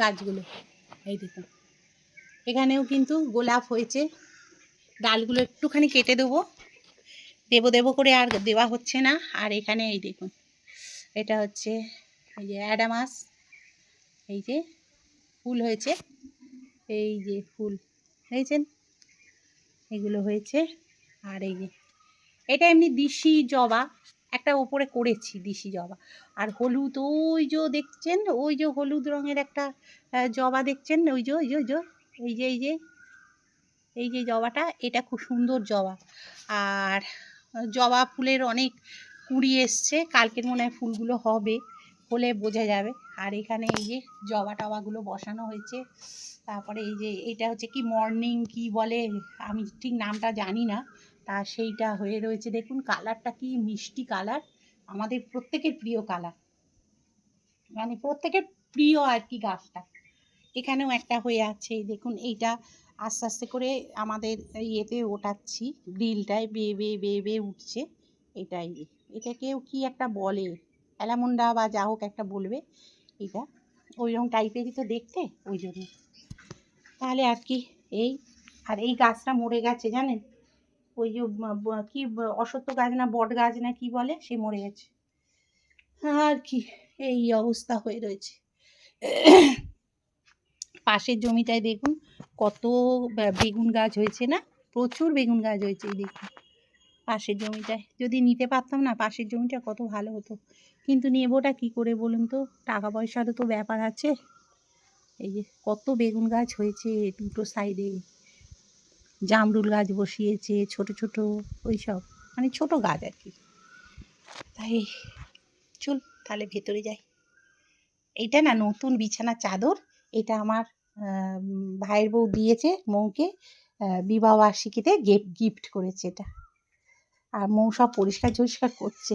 গাছগুলো। এই দেখুন, এখানেও কিন্তু গোলাপ হয়েছে। ডালগুলো একটুখানি কেটে দেবো, দেবো করে আর দেওয়া হচ্ছে না। আর এখানে এই দেখুন, এটা হচ্ছে এই যে অ্যাডামাস, এই যে ফুল হয়েছে, এই যে ফুল দেখেছেন, এগুলো হয়েছে। আর এই যে এটা এমনি দিশি জবা, একটা ওপরে করেছি দিশি জবা। আর হলুদ, ওই যে দেখছেন, ওই যে হলুদ রঙের একটা জবা দেখছেন, ওই যে এই যে এই যে এই যে জবাটা, এটা খুব সুন্দর জবা। আর জবা ফুলের অনেক কুঁড়ি এসছে, কালকের মনে হয় ফুলগুলো হবে, হলে বোঝা যাবে। আর এখানে এই যে জবা টবাগুলো বসানো হয়েছে। তারপরে এই যে এটা হচ্ছে কি মর্নিং কি বলে, আমি ঠিক নামটা জানি না, তা সেইটা হয়ে রয়েছে। দেখুন কালারটা কি মিষ্টি কালার, আমাদের প্রত্যেকের প্রিয় কালার, মানে প্রত্যেকের প্রিয় আর কি গাছটা। এখানেও একটা হয়ে আছে, দেখুন এইটা আস্তে আস্তে করে আমাদের ইয়েতে ওঠাচ্ছি, গ্রিলটায় বেয়ে বেয়ে বেয়ে বেয়ে উঠছে। এটাই, এটাকেও কি একটা বলে, অ্যালামুন্ডা বা যা হোক একটা বলবে। এটা ওইরকম টাইপেরই তো দেখতে, ওই জন্য। তাহলে আর কি এই, আর এই গাছটা মরে গেছে জানেন, ওই যে কি অশ্বত্থ গাছ না বট গাছ না কি বলে, সে মরে গেছে। আর কি এই অবস্থা হয়ে রয়েছে। পাশের জমিটায় দেখুন কত বেগুন গাছ হয়েছে না, প্রচুর বেগুন গাছ হয়েছে। এই দেখুন পাশের জমিটায়, যদি নিতে পারতাম না, পাশের জমিটা কত ভালো হতো, কিন্তু নেবোটা কি করে বলুন তো, টাকা পয়সারও তো ব্যাপার আছে। এই যে কত বেগুন গাছ হয়েছে দুটো সাইডে, জামরুল গাছ বসিয়েছে ছোট ছোট, ওই সব মানে ছোট গাছ আর কি। তাই চল তাহলে ভেতরে যাই। এইটা না নতুন বিছানা চাদর, এটা আমার ভাইয়ের বউ দিয়েছে মৌকে, বিবাহবার্ষিকীতে গিফট করেছে এটা। আর মৌ সব পরিষ্কার ঝরিষ্কার করছে,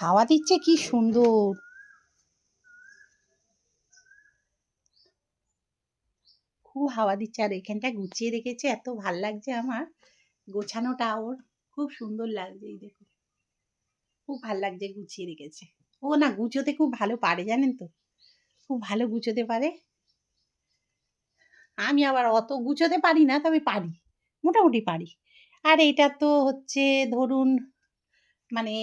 হাওয়া দিচ্ছে কি সুন্দর, খুব হাওয়া দিচ্ছে। আর এখানটা গুছিয়ে রেখেছে, এত ভাল লাগছে আমার, গোছানোটা ওর খুব সুন্দর লাগছে। এই দেখুন খুব ভাল লাগছে, গুছিয়ে রেখেছে। ও না গুছোতে খুব ভালো পারে জানেন তো, খুব ভালো গুছোতে পারে। আমি আবার অত গুছোতে পারি না, তবে পারি, মোটামুটি পারি। আর এটা তো হচ্ছে ধরুন মানে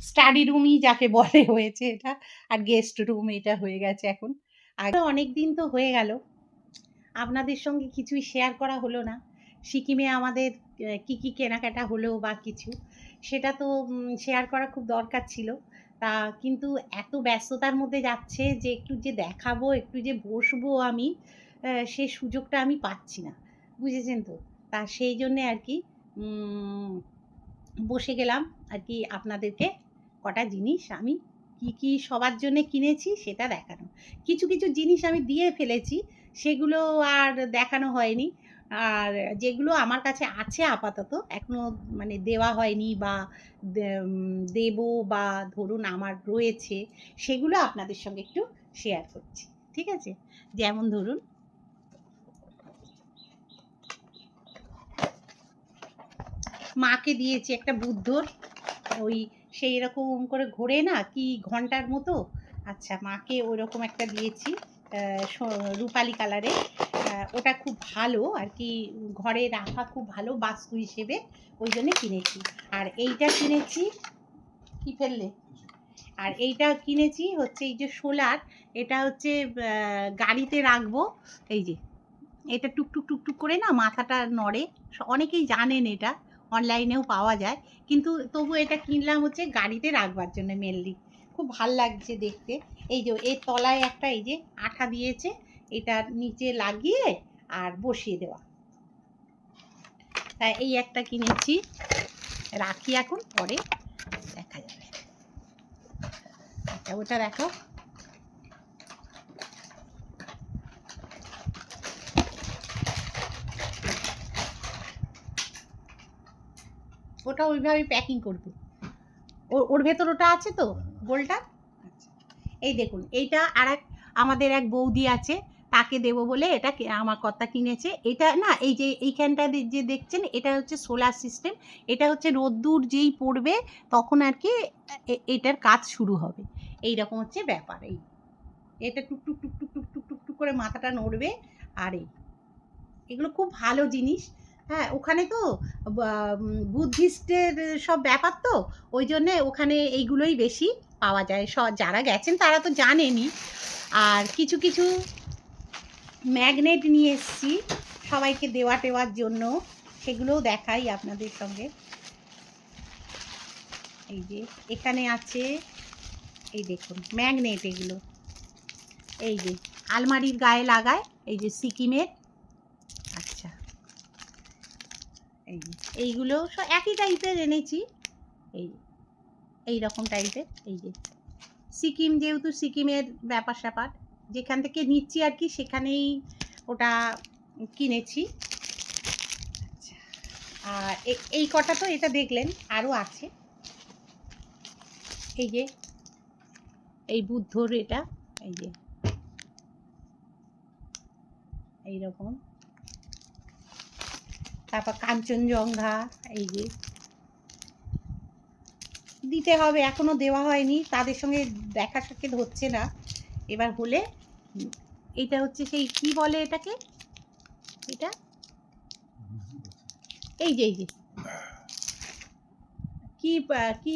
স্টাডি রুমই যাকে বলে হয়েছে এটা, আর গেস্ট রুম এটা হয়ে গেছে এখন। আর অনেক দিন তো হয়ে গেল, আপনাদের সঙ্গে কিছুই শেয়ার করা হলো না। সিকিমে আমাদের কি কি কেনাকাটা হলো বা কিছু, সেটা তো শেয়ার করা খুব দরকার ছিল। তা কিন্তু এত ব্যস্ততার মধ্যে যাচ্ছে যে একটু যে দেখাবো, একটু যে বসবো আমি, সে সুযোগটা আমি পাচ্ছি না, বুঝেছেন তো। তা সেই জন্যে আর কি বসে গেলাম আর কি আপনাদেরকে কটা জিনিস আমি কি কি সবার জন্য কিনেছি সেটা দেখানো। কিছু কিছু জিনিস আমি দিয়ে ফেলেছি, সেগুলো আর দেখানো হয়নি। আর যেগুলো আমার কাছে আছে আপাতত এখনো মানে দেওয়া হয়নি বা দেব, বা ধরুন আমার রয়েছে, সেগুলো আপনাদের সঙ্গে একটু শেয়ার করছি, ঠিক আছে। যেমন ধরুন মাকে দিয়েছি একটা বুদ্ধর, ওই সেই রকম করে ঘোরে না কি ঘন্টার মতো, আচ্ছা মাকে ওইরকম একটা দিয়েছি, রূপালি কালারে। ওটা খুব ভালো আর কি, ঘরে রাখা খুব ভালো বাস্তু হিসেবে, ওই জন্যে কিনেছি। আর এইটা কিনেছি, কি ফেললে, আর এইটা কিনেছি হচ্ছে এই যে সোলার, এটা হচ্ছে গাড়িতে রাখবো। এই যে এটা টুকটুক টুকটুক করে না মাথাটা নড়ে, অনেকেই জানেন এটা, অনলাইনেও পাওয়া যায়, কিন্তু তবু এটা কিনলাম হচ্ছে গাড়িতে রাখবার জন্য মেনলি, খুব ভাল লাগছে দেখতে। এই যে এর তলায় একটা এই যে আঠা দিয়েছে, এটা নিচে লাগিয়ে আর বসিয়ে দেওয়া, তাই এই একটা কিনেছি, রাখি এখন, পরে দেখা যাবে। আচ্ছা ওটা দেখো, ওটা ওইভাবে প্যাকিং করবো, ওর ভেতর ওটা আছে তো গোলটা। আচ্ছা এই দেখুন, এইটা আর এক আমাদের এক বৌদি আছে, তাকে দেবো বলে এটা আমার কর্তা কিনেছে। এটা না এই যে এইখানটা যে দেখছেন, এটা হচ্ছে সোলার সিস্টেম, এটা হচ্ছে রোদ্দুর যেই পড়বে তখন আর কি এটার কাজ শুরু হবে, এই রকম হচ্ছে ব্যাপার। এই এটা টুকটুক টুকটুক টুকটুক টুকটুক করে মাথাটা নড়বে। আর এগুলো খুব ভালো জিনিস। হ্যাঁ, ওখানে তো বুদ্ধিস্টের সব ব্যাপার তো, ওই জন্যে ওখানে এইগুলোই বেশি পাওয়া যায়। যারা গেছেন তারা তো জানেনই। আর কিছু কিছু ম্যাগনেট নিয়ে এসেছি সবাইকে দেওয়া টেওয়ার জন্য, সেগুলোও দেখাই আপনাদের সঙ্গে। এই যে এখানে আছে, এই দেখুন ম্যাগনেট, এগুলো এই যে আলমারির গায়ে লাগায়, এই যে সিকিমের। আচ্ছা, এই যে এইগুলো সব একই টাইপের এনেছি, এই রকম টাইপের। এই যে সিকিম, যেহেতু সিকিমের ব্যাপার স্যাপার, যেখান থেকে নিচ্ছি আর কি সেখানেই ওটা কিনেছি। আচ্ছা, আর এই কটা তো এটা দেখলেন, আরও আছে। এই যে এই বুদ্ধর এটা, এই যে এইরকম। তারপর কাঞ্চনজঙ্ঘা, এই যে দিতে হবে, এখনো দেওয়া হয়নি, তাদের সঙ্গে দেখা সাক্ষাৎ হচ্ছে না, এবার হলে। এটা হচ্ছে সেই কি বলে এটাকে, এটা এই যে কি কি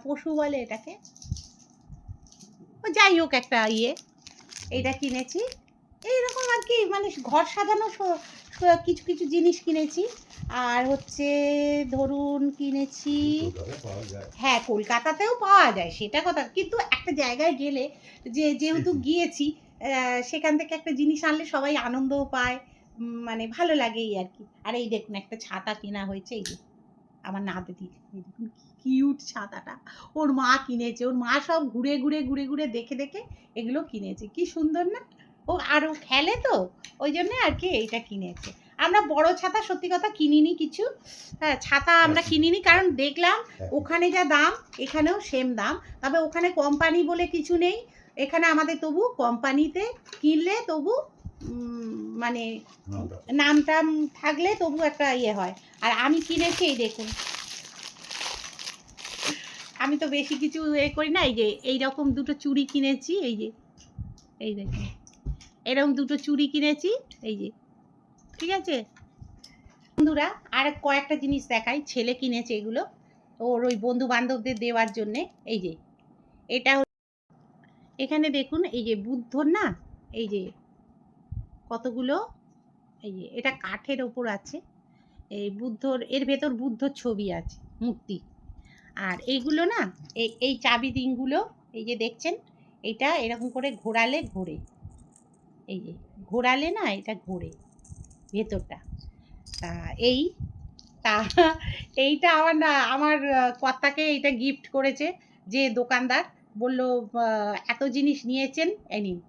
পশু বলে এটাকে, যাই হোক একটা ইয়ে, এইটা কিনেছি। এইরকম আর কি, মানে ঘর সাজানো কিছু কিছু জিনিস কিনেছি। আর হচ্ছে ধরুন কিনেছি, হ্যাঁ কলকাতাতেও পাওয়া যায় সেটা কথা, কিন্তু একটা জায়গায় গেলে যেহেতু গিয়েছি, সেখান থেকে একটা জিনিস আনলে সবাই আনন্দও পায়, মানে ভালো লাগে এই আর কি। আর এই দেখুন একটা ছাতা কেনা হয়েছে, এই যে আমার নাতি দেখুন কিউট ছাতাটা, ওর মা কিনেছে, ওর মা সব ঘুরে ঘুরে ঘুরে ঘুরে দেখে দেখে এগুলো কিনেছে, কি সুন্দর না। ও আরও খেলে তো, ওই জন্য আর কি এইটা কিনেছে। আমরা বড় ছাতা সত্যি কথা কিনিনি কিছু, হ্যাঁ ছাতা আমরা কিনিনি, কারণ দেখলাম ওখানে যা দাম এখানেও সেম দাম, তবে ওখানে কোম্পানি বলে কিছু নেই, এখানে আমাদের তবু কোম্পানিতে কিনলে তবু মানে নাম টাম থাকলে তবু একটা ইয়ে হয়। আর আমি কিনেছি, এই দেখুন, আমি তো বেশি কিছু এ করি না, এই যে এইরকম দুটো চুড়ি কিনেছি, এই যে এই দেখুন এরকম দুটো চুড়ি কিনেছি, এই যে ঠিক আছে বন্ধুরা। আর কয়েকটা জিনিস দেখাই, ছেলে কিনেছে এগুলো ওর ওই বন্ধু বান্ধবদের দেওয়ার জন্যে। এই যে এটা এখানে দেখুন, এই যে বুদ্ধর না, এই যে কতগুলো, এই যে এটা কাঠের ওপর আছে, এই বুদ্ধর, এর ভেতর বুদ্ধর ছবি আছে, মূর্তি। আর এইগুলো না, এই চাবি রিংগুলো, এই যে দেখছেন, এটা এরকম করে ঘোরালে ঘোরে, এই যে ঘোরালে না এটা ঘোরে ভেতরটা। তা তা এইটা আমার কর্তাকে এইটা গিফট করেছে, যে দোকানদার বলল এত জিনিস নিয়েছেন, নিন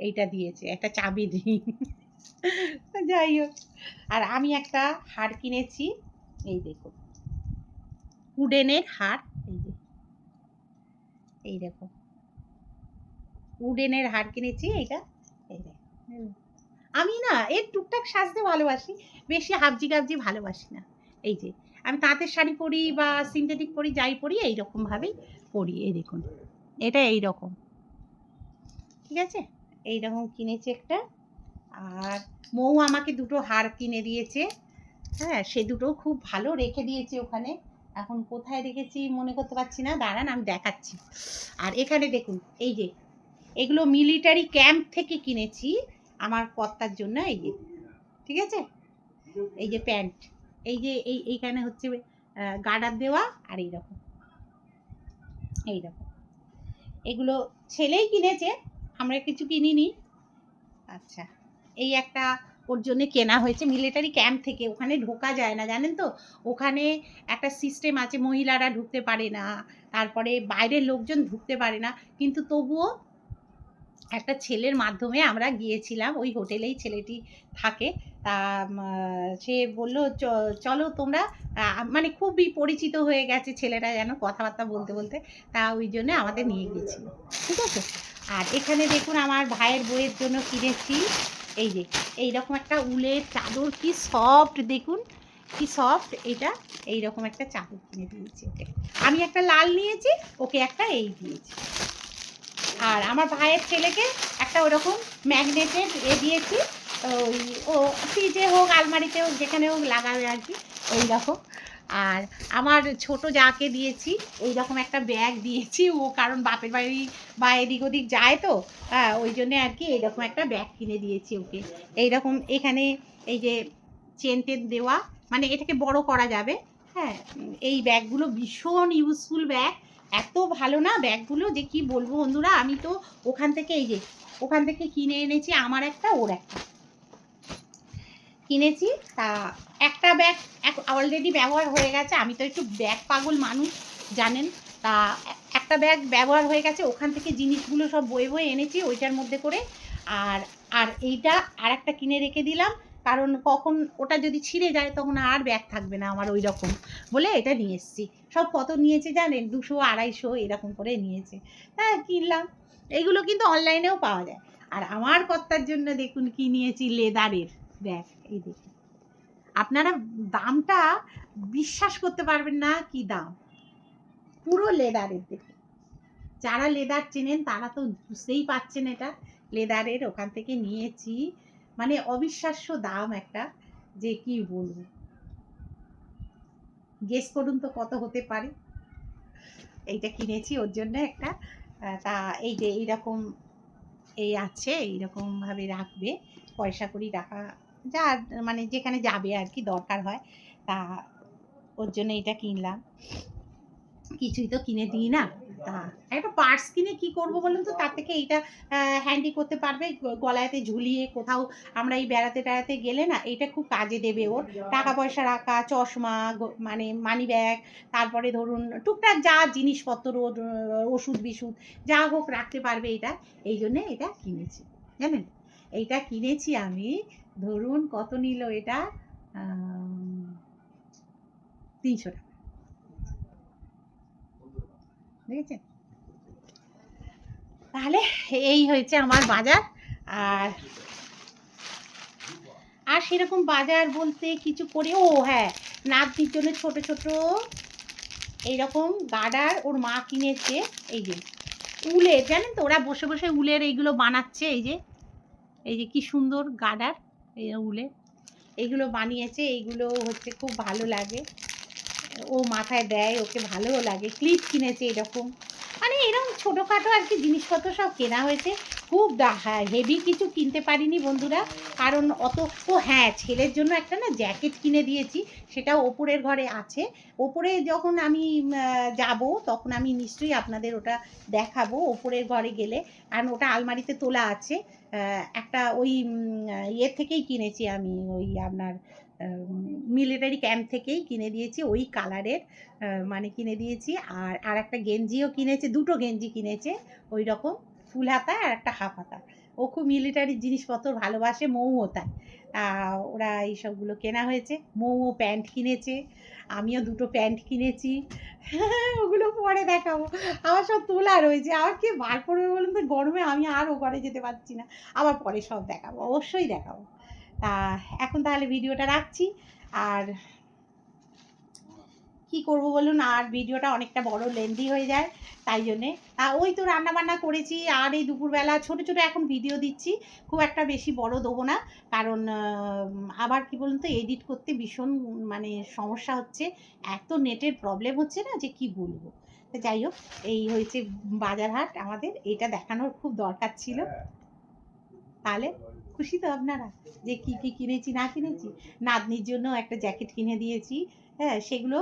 এইটা দিয়েছে, একটা চাবি রিং। যাই হোক, আর আমি একটা হার কিনেছি, এই দেখুন উডেনের হার, এই যে এই দেখো উডেনের হার কিনেছি এইটা। এই দেখো, আমি না এর টুকটাক সাজতে ভালোবাসি, বেশি হাবজি গাবজি ভালোবাসি না। এই যে আমি তাঁতের শাড়ি পরি বা সিনথেটিক পরি, যাই পরি এইরকম ভাবেই পরি। এই দেখুন এটা এইরকম, ঠিক আছে, এইরকম কিনেছি একটা। আর মৌ আমাকে দুটো হার কিনে দিয়েছে, হ্যাঁ সে দুটো খুব ভালো রেখে দিয়েছে ওখানে, এখন কোথায় রেখেছি মনে করতে পারছি না, দাঁড়ান আমি দেখাচ্ছি। আর এখানে দেখুন, এই যে এগুলো মিলিটারি ক্যাম্প থেকে কিনেছি আমার কর্তার জন্য, এই যে ঠিক আছে, এই যে প্যান্ট, এই যে এইখানে হচ্ছে গার্ডার দেওয়া, আর এইরকম এগুলো ছেলেই কিনেছে, আমরা কিছু কিনিনি। আচ্ছা, এই একটা ওর জন্য কেনা হয়েছে মিলিটারি ক্যাম্প থেকে, ওখানে ঢোকা যায় না জানেন তো, ওখানে একটা সিস্টেম আছে, মহিলারা ঢুকতে পারে না, তারপরে বাইরের লোকজন ঢুকতে পারে না, কিন্তু তবুও একটা ছেলের মাধ্যমে আমরা গিয়েছিলাম, ওই হোটেলেই ছেলেটি থাকে। তা সে বললো চলো তোমরা, মানে খুবই পরিচিত হয়ে গেছে ছেলেটা যেন কথাবার্তা বলতে বলতে, তা ওই জন্য আমাদের নিয়ে গিয়েছিল, ঠিক আছে। আর এখানে দেখুন আমার ভাইয়ের বইয়ের জন্য কিনেছি, এই যে এইরকম একটা উলের চাদর, কি সফট দেখুন, কি সফট এটা, এইরকম একটা চাদর কিনে দিয়েছি ওকে। আমি একটা লাল নিয়েছি, ওকে একটা এই দিয়েছি, আর আমার ভাইয়ের ছেলেকে একটা ওরকম ম্যাগনেটের দিয়েছি, ওই ও ফ্রিজে হোক আলমারিতে হোক যেখানে হোক লাগাবে আর কি ওই রকম। আর আমার ছোট যাকে দিয়েছি ওই রকম একটা ব্যাগ দিয়েছি, ও কারণ বাপের বাড়ি বা এদিক ওদিক যায় তো, হ্যাঁ ওই জন্যে আর কি এইরকম একটা ব্যাগ কিনে দিয়েছি ওকে। এইরকম এখানে এই যে চেন টেন দেওয়া, মানে এটাকে বড় করা যাবে। হ্যাঁ এই ব্যাগগুলো ভীষণ ইউজফুল ব্যাগ, এত ভালো না ব্যাগগুলো যে কি বলবো বন্ধুরা। আমি তো ওখান থেকে এই যে ওখান থেকে কিনে এনেছি, আমার একটা ওর একটা কিনেছি। তা একটা ব্যাগ অলরেডি ব্যবহার হয়ে গেছে, আমি তো একটু ব্যাগ পাগল মানুষ জানেন। তা একটা ব্যাগ ব্যবহার হয়ে গেছে, ওখান থেকে জিনিসগুলো সব বয়ে বয়ে এনেছি ওইটার মধ্যে করে। আর আর এইটা আর একটা কিনে রেখে দিলাম, কারণ কখন ওটা যদি ছিঁড়ে যায় তখন আর ব্যাগ থাকবে না আমার, ওই রকম বলে এটা নিয়ে এসেছি। সব কত নিয়েছে জানেন, 200 250 এরকম করে নিয়েছে। হ্যাঁ কিনলাম। এইগুলো কিন্তু অনলাইনেও পাওয়া যায়। আর আমার কর্তার জন্য দেখুন কি নিয়েছি, লেদারের ব্যাগ। এই দেখুন, আপনারা দামটা বিশ্বাস করতে পারবেন না কি দাম, পুরো লেদারের। দেখুন যারা লেদার চেনেন তারা তো বুঝতেই পারছেন এটা লেদারের, ওখান থেকে নিয়েছি। মানে অবিশ্বাস্য দাম একটা, যে কি বলবো, গেস করুন তো কত হতে পারে। এইটা কিনেছি ওর জন্য একটা। তা এই যে এইরকম এই আছে, এইরকমভাবে রাখবে, পয়সা করি রাখা যা মানে যেখানে যাবে আর কি দরকার হয়। তা ওর জন্য এটা কিনলাম। কিছুই তো কিনে দিই না, তা একটা পার্স কিনে কি করব বলুন তো, তার থেকে এইটা হ্যান্ডি করতে পারবে, গলায়তে ঝুলিয়ে কোথাও আমরা এই বেড়াতে টেড়াতে গেলে না এটা খুব কাজে দেবে ওর। টাকা পয়সা রাখা, চশমা, মানে মানি ব্যাগ, তারপরে ধরুন টুকটাক যা জিনিসপত্র, ওষুধ বিষুধ যা হোক রাখতে পারবে এটা। এই জন্যে এটা কিনেছি জানেন। এইটা কিনেছি আমি, ধরুন কত নিল এটা, 300 টাকা, দেখেছেন। তাহলে এই হয়েছে আমার বাজার। আর আর সেরকম বাজার বলতে কিছু করে, ও হ্যাঁ নাতনির জন্য ছোট ছোট এইরকম গার্ডার ওর মা কিনেছে। এই যে উলের, জানেন তো ওরা বসে বসে উলের এইগুলো বানাচ্ছে, এই যে কি সুন্দর গার্ডার, এই উলের এইগুলো বানিয়েছে। এইগুলো হচ্ছে খুব ভালো লাগে, ও মাথায় দেয়, ওকে ভালোও লাগে। ক্লিপ কিনেছে এরকম, মানে এরকম ছোটোখাটো আর কি জিনিসপত্র সব কেনা হয়েছে। খুব হেভি কিছু কিনতে পারিনি বন্ধুরা, কারণ অত। ও হ্যাঁ ছেলের জন্য একটা না জ্যাকেট কিনে দিয়েছি, সেটাও ওপরের ঘরে আছে। ওপরে যখন আমি যাব তখন আমি নিশ্চয়ই আপনাদের ওটা দেখাবো ওপরের ঘরে গেলে, কারণ ওটা আলমারিতে তোলা আছে। একটা ওই ইয়ে থেকেই কিনেছি আমি, ওই আপনার মিলিটারি ক্যাম্প থেকেই কিনে দিয়েছি ওই কালারের, মানে কিনে দিয়েছি। আর একটা গেঞ্জিও কিনেছে, দুটো গেঞ্জি কিনেছে ওই রকম, ফুল হাতা আর একটা হাফ হাতা। ও খুব মিলিটারি জিনিসপত্র ভালোবাসে, মৌও তাই। ওরা এইসবগুলো কেনা হয়েছে। মৌও প্যান্ট কিনেছে, আমিও দুটো প্যান্ট কিনেছি। ওগুলো পরে দেখাবো, আমার সব তোলা রয়েছে। আমার কি বার করবে বলুন তো, গরমে আমি আর ও ঘরে যেতে পারছি না। আবার পরে সব দেখাবো, অবশ্যই দেখাবো। তা এখন তাহলে ভিডিওটা রাখছি। আর কি করব বলুন, আর ভিডিওটা অনেকটা বড় লেন্দি হয়ে যায়, তাই জন্যে। ওই তো রান্নাবান্না করেছি, আর এই দুপুরবেলা ছোটো ছোটো এখন ভিডিও দিচ্ছি, খুব একটা বেশি বড় দেবো না। কারণ আবার কি বলুন তো, এডিট করতে ভীষণ মানে সমস্যা হচ্ছে, এত নেটের প্রবলেম হচ্ছে না যে কি বলবো। তো যাই হোক, এই হয়েছে বাজার হাট আমাদের, এটা দেখানোর খুব দরকার ছিল। তাহলে খুশি তো আপনারা যে কী কী কিনেছি না কিনেছি। নাতনির জন্য একটা জ্যাকেট কিনে দিয়েছি, হ্যাঁ সেগুলো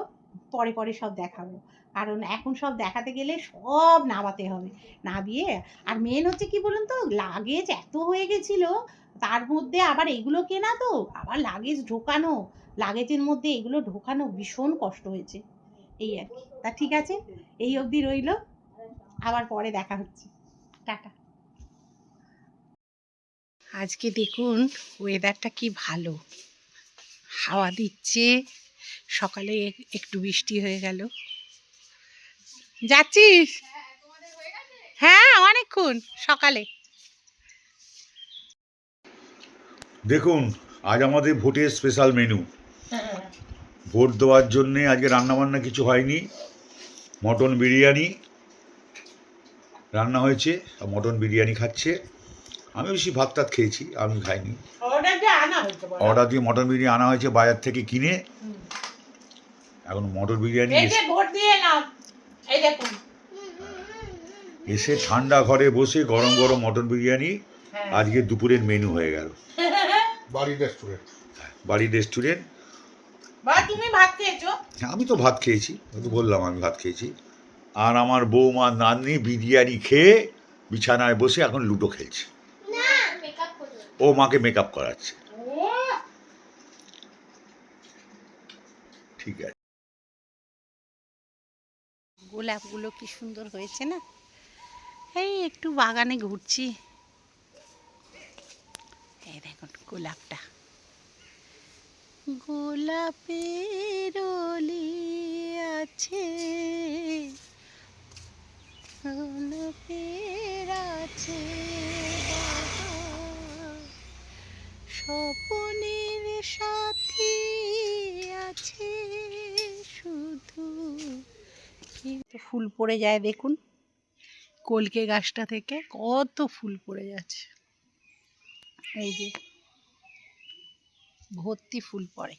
পরে পরে সব দেখাবো, কারণ এখন সব দেখাতে গেলে সব নামাতে হবে, নামিয়ে। আর মেন হচ্ছে কি বলুন তো, লাগেজ এত হয়ে গেছিলো, তার মধ্যে আবার এগুলো কেনা, তো আবার লাগেজ ঢোকানো, লাগেজের মধ্যে এগুলো ঢোকানো ভীষণ কষ্ট হয়েছে। এই আর কি। তা ঠিক আছে, এই অবধি রইল, আবার পরে দেখা হচ্ছে। টাটা। আজকে দেখুন ওয়েদারটা কি ভালো, হাওয়া দিচ্ছে, সকালে একটু বৃষ্টি হয়ে গেল। যাচ্ছিস? হ্যাঁ অনেকক্ষণ সকালে। দেখুন আজ আমাদের ভোটের স্পেশাল মেনু। ভোট দেওয়ার জন্যে আজকে রান্নাবান্না কিছু হয়নি। মটন বিরিয়ানি, রান্না হয়েছে, মটন বিরিয়ানি খাচ্ছে। আমি বেশি ভাত টাত খেয়েছি, আমি খাইনি। অর্ডার দিয়ে মটন বিরিয়ানি আনা হয়েছে বাজার থেকে কিনে। এখন মটন বিরিয়ানি এসে ঠান্ডা ঘরে বসে গরম গরম মটন বিরিয়ানি আজকে দুপুরের মেনু হয়ে গেল। বাড়ির রেস্টুরেন্ট। তুমি ভাত খেয়েছো? আমি তো ভাত খেয়েছি, তো বললাম আমি ভাত খেয়েছি। আর আমার বৌমা নাতনি বিরিয়ানি খেয়ে বিছানায় বসে এখন লুডো খেলছে। ও মাকে মেকআপ করাচ্ছে। ঠিক আছে। গোলাপগুলো কি সুন্দর হয়েছে না? এই একটু বাগানে ঘুরছি। এই দেখুন গোলাপটা, গোলাপের অলি আছে, গোলাপের আছে বাহার, স্বপনের সাথী আছে শুধু। ফুল পড়ে যায় দেখুন, কলকে গাছটা থেকে কত ফুল পড়ে যাচ্ছে। এই যে ভর্তি ফুল পড়ে।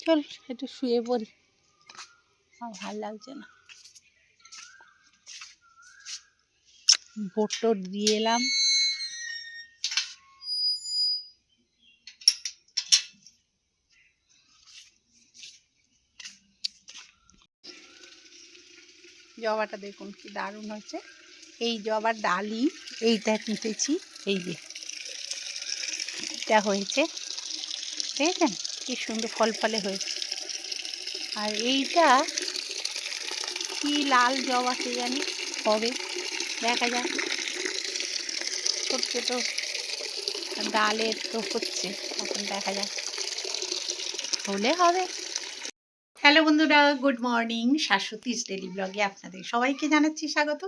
চল একটু শুয়ে পড়ি, আমার ভাল লাগছে না। ভোট টোট দিয়ে এলাম। জবাটা দেখুন কি দারুণ হচ্ছে। এই জবার ডালি এইটা কেটেছি, এই যে এটা হয়েছে, দেখেছেন কি সুন্দর ফল ফলে হয়েছে। আর এইটা কি লাল জবা কে জানি হবে, দেখা যাক। ছোট ছোট ডালের তো হচ্ছে, এখন দেখা যাক, হলে হবে। হ্যালো বন্ধুরা, গুড মর্নিং। শাশ্বতীস ডেলি ব্লগে আপনাদের সবাইকে জানাচ্ছি স্বাগত।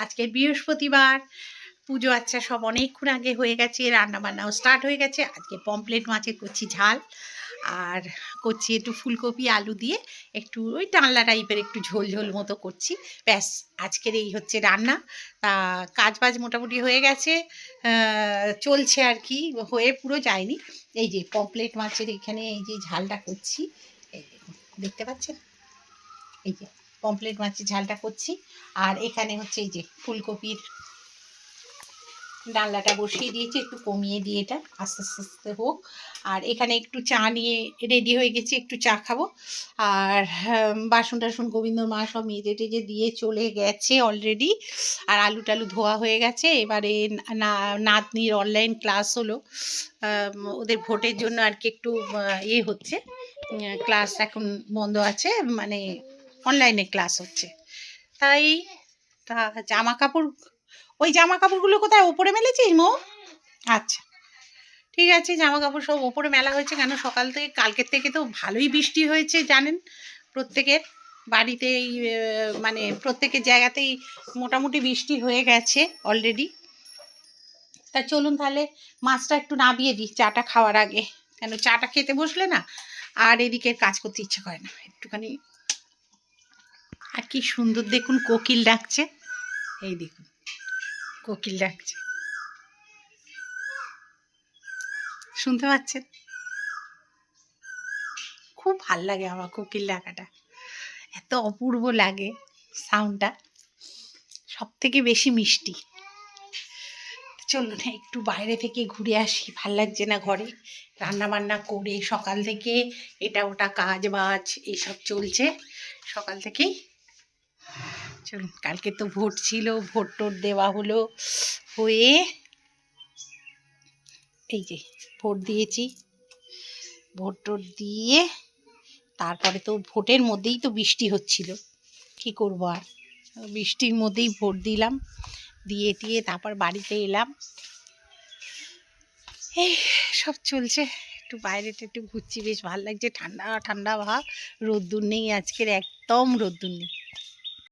আজকে বৃহস্পতিবার, পুজো আচ্ছা সব অনেকক্ষণ আগে হয়ে গেছে, রান্নাবান্নাও স্টার্ট হয়ে গেছে। আজকে পমপ্লেট মাছের করছি ঝাল, আর করছি একটু ফুলকপি আলু দিয়ে একটু ওই টানলা টাইপের একটু ঝোল ঝোল মতো করছি। ব্যাস, আজকের এই হচ্ছে রান্না। কাজ বাজ মোটামুটি হয়ে গেছে, চলছে আর কি, হয়ে পুরো যায়নি। এই যে পমপ্লেট মাছের এখানে এই যে ঝালটা করছি, এই দেখতে পাচ্ছেন, এই যে পমপ্লেট মাছের ঝালটা করছি। আর এখানে হচ্ছে এই যে ফুলকপির ডালনাটা বসিয়ে দিয়েছি, একটু কমিয়ে দিয়ে এটা আস্তে আস্তে আস্তে হোক। আর এখানে একটু চা নিয়ে রেডি হয়ে গেছি, একটু চা খাবো। আর বাসন টাসন গোবিন্দর মা সব মেজে টেজে দিয়ে চলে গেছে অলরেডি। আর আলু টালু ধোয়া হয়ে গেছে। এবারে নাতনির অনলাইন ক্লাস হলো, ওদের ভোটের জন্য আর কি একটু ইয়ে হচ্ছে, ক্লাস এখন বন্ধ আছে, মানে অনলাইনে ক্লাস হচ্ছে। তাই তা জামা কাপড়, ওই জামা কাপড়গুলো কোথায় ওপরে মেলেছিস মো? আচ্ছা ঠিক আছে, জামা কাপড় সব ওপরে মেলা হয়েছে। কেন সকাল থেকে, কালকের থেকে তো ভালোই বৃষ্টি হয়েছে জানেন, প্রত্যেকের বাড়িতেই মানে প্রত্যেকের জায়গাতেই মোটামুটি বৃষ্টি হয়ে গেছে অলরেডি। তা চলুন তাহলে মাছটা একটু নাবিয়ে দিই চাটা খাওয়ার আগে, কেন চাটা খেতে বসলে না আর এদিকে কাজ করতে ইচ্ছে করে না একটুখানি। আর কি সুন্দর দেখুন কোকিল ডাকছে, এই দেখুন কোকিল ডাকছে, শুনতে পাচ্ছেন? খুব ভাল লাগে আমার কোকিল ডাকাটা, এত অপূর্ব লাগে সাউন্ডটা, সব থেকে বেশি মিষ্টি। চলুন একটু বাইরে থেকে ঘুরে আসি, ভাল লাগছে না ঘরে রান্না বান্না করে, সকাল থেকে এটা ওটা কাজ বাজ এইসব চলছে সকাল থেকেই। চলুন, কালকে তো ভোট ছিল, ভোট টোট দেওয়া হলো, হয়ে এই যে ভোট দিয়েছি, ভোট টোট দিয়ে তারপরে তো ভোটের মধ্যেই তো বৃষ্টি হচ্ছিল, কি করব আর, বৃষ্টির মধ্যেই ভোট দিলাম, দিয়ে টিয়ে তারপর বাড়িতে এলাম। এই সব চলছে, একটু বাইরেটা একটু ঘুরছি, বেশ ভালো লাগছে, ঠান্ডা ঠান্ডা ভাব, রোদ্দুর নেই আজকের, একদম রোদ্দুর নেই।